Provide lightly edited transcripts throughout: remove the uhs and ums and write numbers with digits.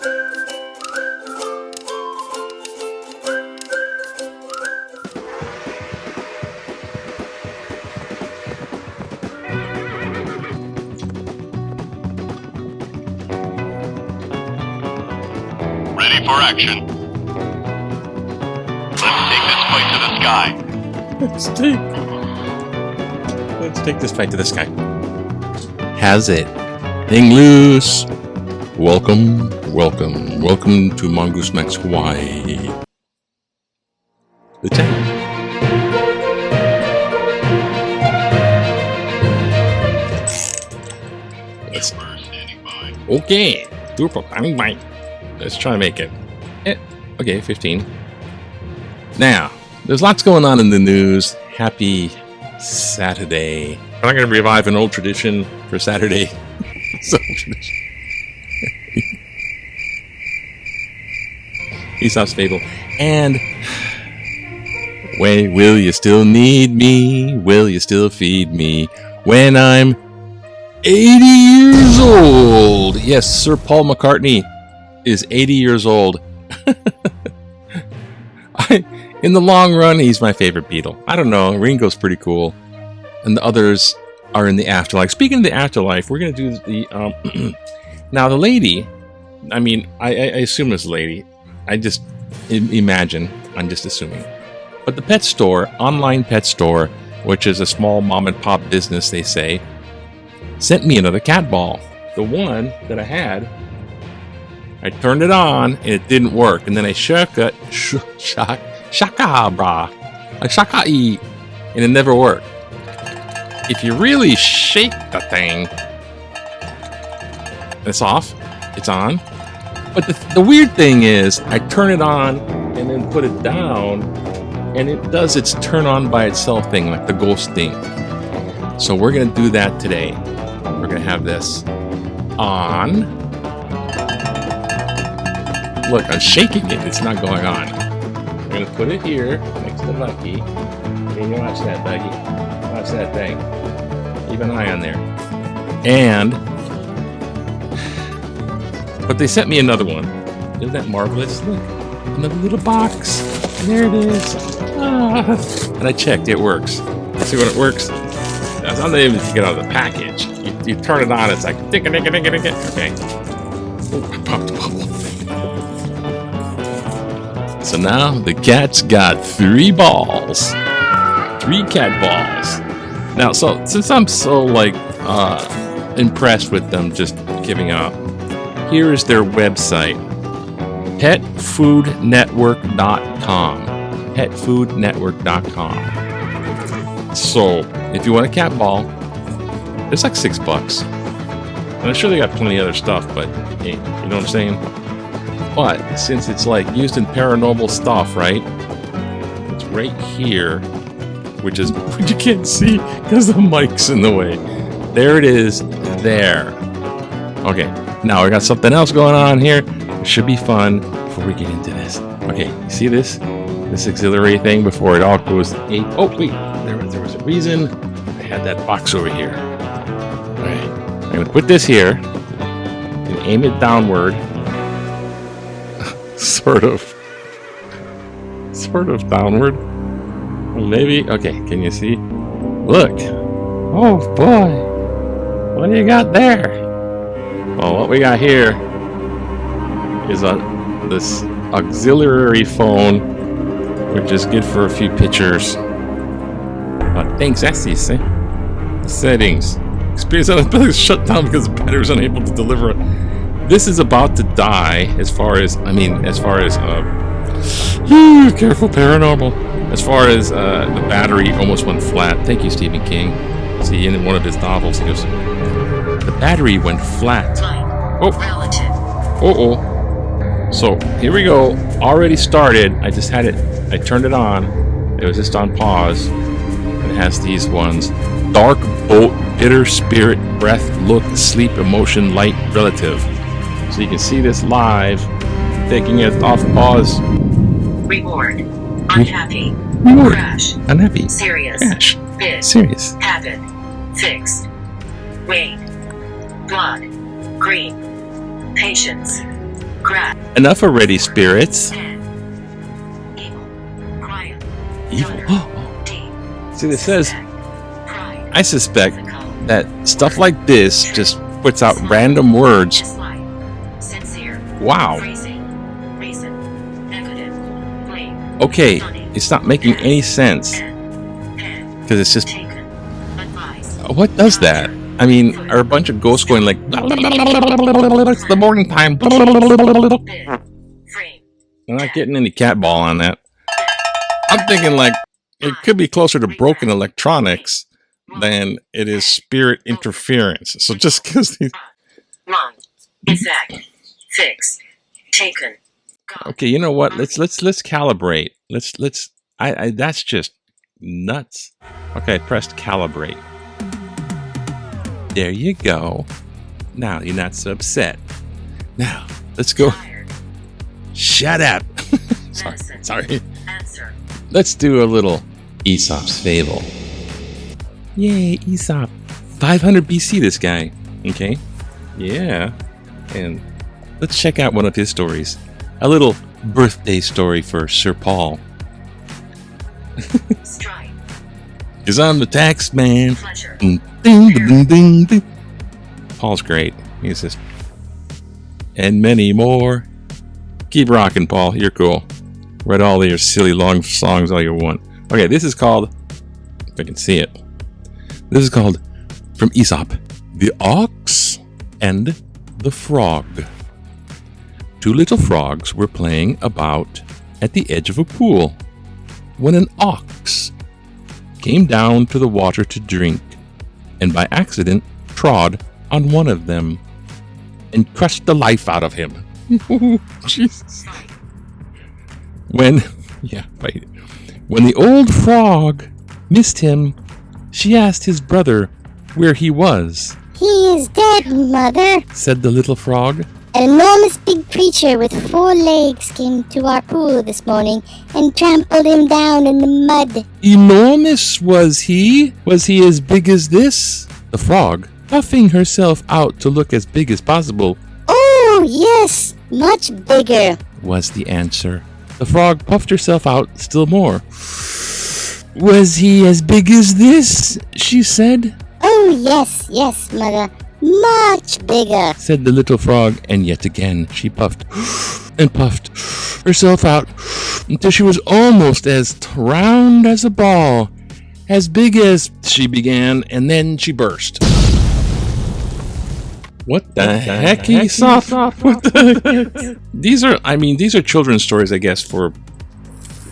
Ready for action. Let's take this fight to the sky. Let's take this fight to the sky. Has it? Hang loose. Welcome to Mongoose Max Hawaii. The 10. Okay. Super standing by. Let's try to make it. Okay, 15. Now, there's lots going on in the news. Happy Saturday. I'm going to revive an old tradition for Saturday. Aesop's Fable. And when will you still need me? Will you still feed me when I'm 80 years old? Yes, Sir Paul McCartney is 80 years old. In the long run, he's my favorite Beatle. I don't know. Ringo's pretty cool. And the others are in the afterlife. Speaking of the afterlife, we're going to do the... now, the lady... I mean, I assume it's a lady. I just imagine. I'm just assuming. But the pet store, online pet store, which is a small mom-and-pop business, they say, sent me another cat ball. The one that I had... I turned it on, and it didn't work. And then I shook it, shaka-i, and it never worked. If you really shake the thing, it's off, it's on. But the weird thing is, I turn it on, and then put it down, and it does its turn on by itself thing, like the ghost thing. So we're going to do that today. We're going to have this on. Look, I'm shaking it. It's not going on. I'm going to put it here next to Lucky. Okay, you watch that, Lucky. Watch that thing. Keep an eye on there. And... but they sent me another one. Isn't that marvelous? Look. Another little box. There it is. Ah. And I checked. It works. See when it works? That's not even to get out of the package. You turn it on. It's like... okay. Oh, I popped a bubble. So now the cat's got 3 balls. 3 cat balls. Now, so since I'm so impressed with them just giving up, here is their website. petfoodnetwork.com. petfoodnetwork.com. So if you want a cat ball, it's like $6. And I'm sure they got plenty of other stuff, but hey, you know what I'm saying? But since it's like used in paranormal stuff, right? It's right here, which is what you can't see because the mic's in the way. There it is, there. Okay, now we got something else going on here. It should be fun before we get into this. Okay, you see this? This auxiliary thing before it all goes ape. Oh, wait, there was a reason I had that box over here. All right, I'm going to put this here and aim it downward. Sort of downward. Maybe. Okay, can you see? Look. Oh boy. What do you got there? Well, what we got here is this auxiliary phone, which is good for a few pictures. Things, that's the settings. Experience unable shut down because the battery is unable to deliver it. This is about to die as far as careful paranormal. As far as the battery almost went flat. Thank you, Stephen King. See, in one of his novels, he goes, the battery went flat. Oh. So here we go. Already started. I just had it. I turned it on. It was just on pause. It has these ones. Dark boat, bitter spirit, breath, look, sleep, emotion, light, relative. So you can see this live, taking it off pause. Reward. Unhappy. Reward. Crash. Unhappy. Serious. Crash. Bid. Serious. Habit. Fixed. Rain. Blood. Green. Patience. Grab. Enough already, spirits. 10. Evil. Quiet. Evil. Thunder. D. See, it says, Pride. I suspect Physical. that stuff like this just puts out random words. Dislike. Sincere. Wow. Freezing. Reason. Negative. Blame. Okay, Funny. it's not making any sense. Pen. Because it's just, Taken. Advice. what does that? I mean, are a bunch of ghosts going like, it's the morning time. Bid. Frame. I'm not getting any cat ball on that. I'm thinking like, it could be closer to broken electronics than it is spirit interference. So just because these... Wrong. Exact. Fixed. Taken. Gone. Okay, you know what? Let's calibrate. Let's I that's just nuts. Okay, I pressed calibrate. There you go. Now you're not so upset. Now let's go. Tired. Shut up. Medicine. Sorry. Answer. Let's do a little Aesop's Fable. Yay, Aesop. 500 BC, this guy. Okay. Yeah. And let's check out one of his stories. A little birthday story for Sir Paul. Strike. Because I'm the tax man. Pleasure. Ding, ding, ding, ding, ding. Paul's great. He's just... And many more. Keep rocking, Paul. You're cool. Read all your silly long songs all you want. Okay, this is called... If I can see it. This is called, from Aesop, The Ox and the Frog. Two little frogs were playing about at the edge of a pool when an ox came down to the water to drink and by accident trod on one of them and crushed the life out of him. Jesus. When the old frog missed him, she asked his brother where he was. He is dead, Mother. Said the little frog. An enormous big creature with 4 legs came to our pool this morning and trampled him down in the mud. Enormous was he? Was he as big as this? The frog, puffing herself out to look as big as possible. Oh, yes, much bigger. Was the answer. The frog puffed herself out still more. Was he as big as this? She said. Oh, yes, yes, Mother. Much bigger. Said the little frog, and yet again she puffed and puffed herself out until she was almost as round as a ball, as big as she began, and then she burst. What the heck, Aesop? What the heck? These are children's stories, I guess, for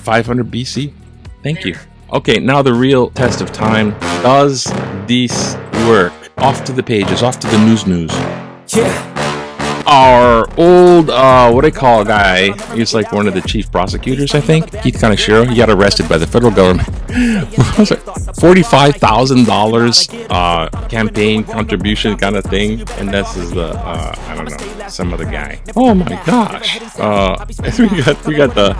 500 BC. Thank you. Okay, now the real test of time. Does this work? Off to the pages, off to the news. Yeah. Our old, what do they call a guy? He's like one of the chief prosecutors, I think. Keith Kaneshiro. He got arrested by the federal government. $45,000 campaign contribution kind of thing. And this is the, I don't know, some other guy. Oh my gosh. We got the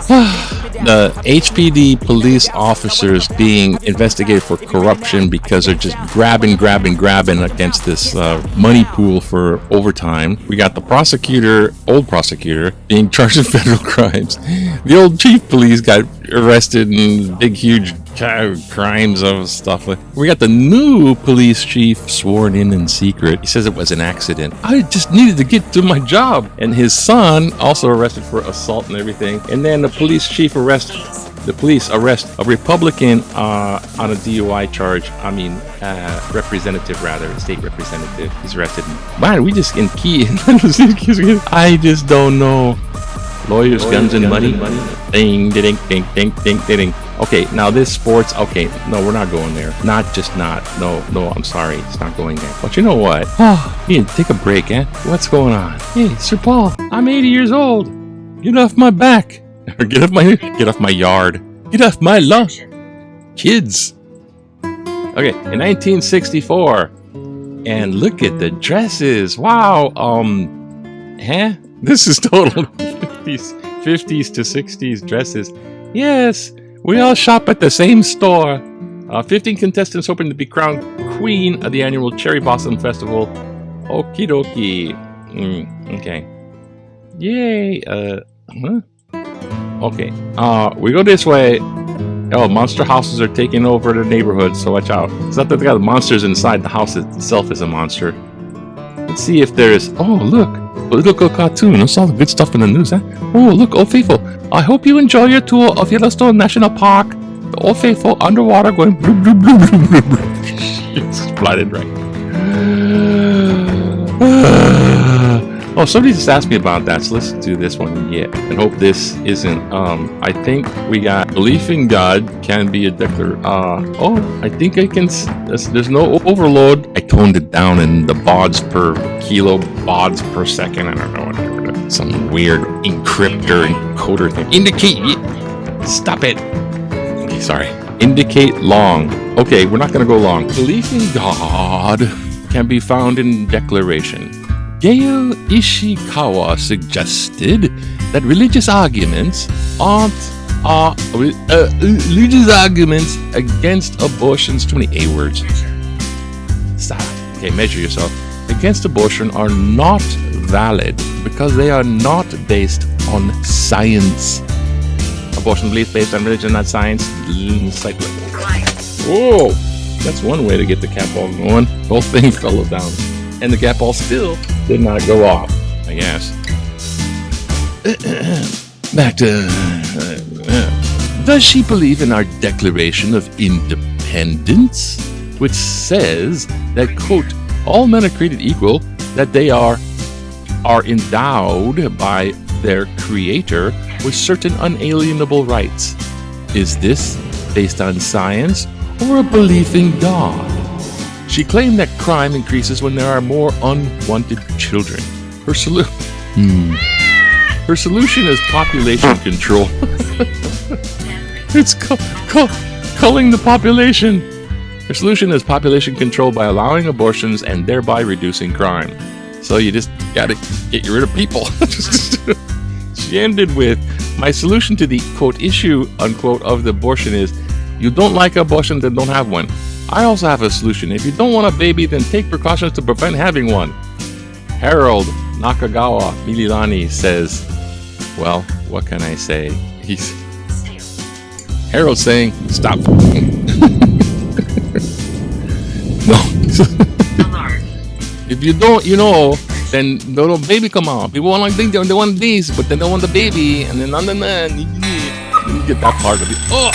HPD police officers being investigated for corruption because they're just grabbing against this money pool for overtime. We got the old prosecutor, being charged with federal crimes. The old chief police got arrested in big, huge crimes of stuff. We got the new police chief sworn in secret. He says it was an accident. I just needed to get to my job. And his son also arrested for assault and everything. And then the police arrest a Republican on a DUI charge. Representative rather, state representative. He's arrested. Man, we just in key. I just don't know. Lawyers, guns, and money. Ding, ding, ding, ding, ding, ding. Okay, now this sports. Okay, no, we're not going there. No, I'm sorry. It's not going there. But you know what? Oh, you need to take a break, eh? What's going on? Hey, Sir Paul, I'm 80 years old. Get off my back. Or get off my yard. Get off my lawn. Kids. Okay, in 1964. And look at the dresses. Wow. This is total 50s to 60s dresses. Yes, we all shop at the same store. 15 contestants hoping to be crowned queen of the annual Cherry Blossom Festival. Okie dokie. Okay. Yay! Huh? Okay. We go this way. Oh, monster houses are taking over the neighborhood, so watch out. It's not that they got monsters inside, the house itself is a monster. Let's see if there's... Oh, look! A little cartoon. I saw the good stuff in the news, huh? Oh, look, Old Faithful. I hope you enjoy your tour of Yellowstone National Park. The Old Faithful underwater going... bloop, bloop, bloop, bloop, bloop, bloop. It's flooded, right? Oh, somebody just asked me about that, so let's do this one. Yeah, and hope this isn't, I think we got belief in God can be a I think I can, there's no overload. I toned it down in the bauds per kilo, bauds per second. I don't know, whatever. Some weird encryptor, encoder thing. Stop it. Okay, sorry. Indicate long. Okay, we're not gonna go long. Belief in God can be found in declaration. Gail Ishikawa suggested that religious arguments against abortions, too many A words. Stop. Okay, measure yourself. Against abortion are not valid because they are not based on science. Abortion beliefs based on religion, not science. Whoa! That's one way to get the cat ball going. The whole thing fell down. And the cat ball still did not go off, I guess. Back to... Does she believe in our Declaration of Independence, which says that, quote, all men are created equal, that they are endowed by their creator with certain unalienable rights? Is this based on science or a belief in God? She claimed that crime increases when there are more unwanted children. Her solution is population control. It's culling the population. Her solution is population control by allowing abortions and thereby reducing crime. So you just gotta get rid of people. She ended with, my solution to the, quote, issue, unquote, of the abortion is, you don't like abortion, then don't have one. I also have a solution. If you don't want a baby, then take precautions to prevent having one. Harold Nakagawa Mililani says, well, what can I say? Harold's saying, stop. No. If you don't, then no baby come out. People want they want these, but they don't want the baby, and then you get that part of it. Oh!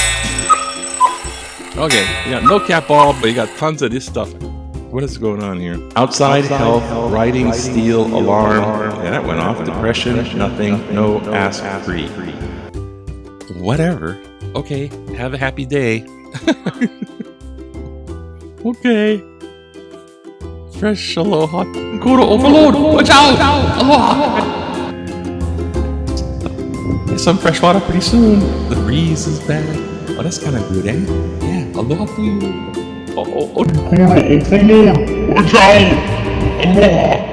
Okay, you got no cat ball, but you got tons of this stuff. What is going on here? Outside health, writing, steal, alarm. Yeah, that went off. Depression, nothing, no, ask free. Whatever. Okay, have a happy day. Okay. Fresh aloha. Go to overload. Watch out! Aloha! Get some fresh water pretty soon. The breeze is back. Oh, that's kind of good, eh? Yeah, aloha for you. Oh. Watch out! Aloha!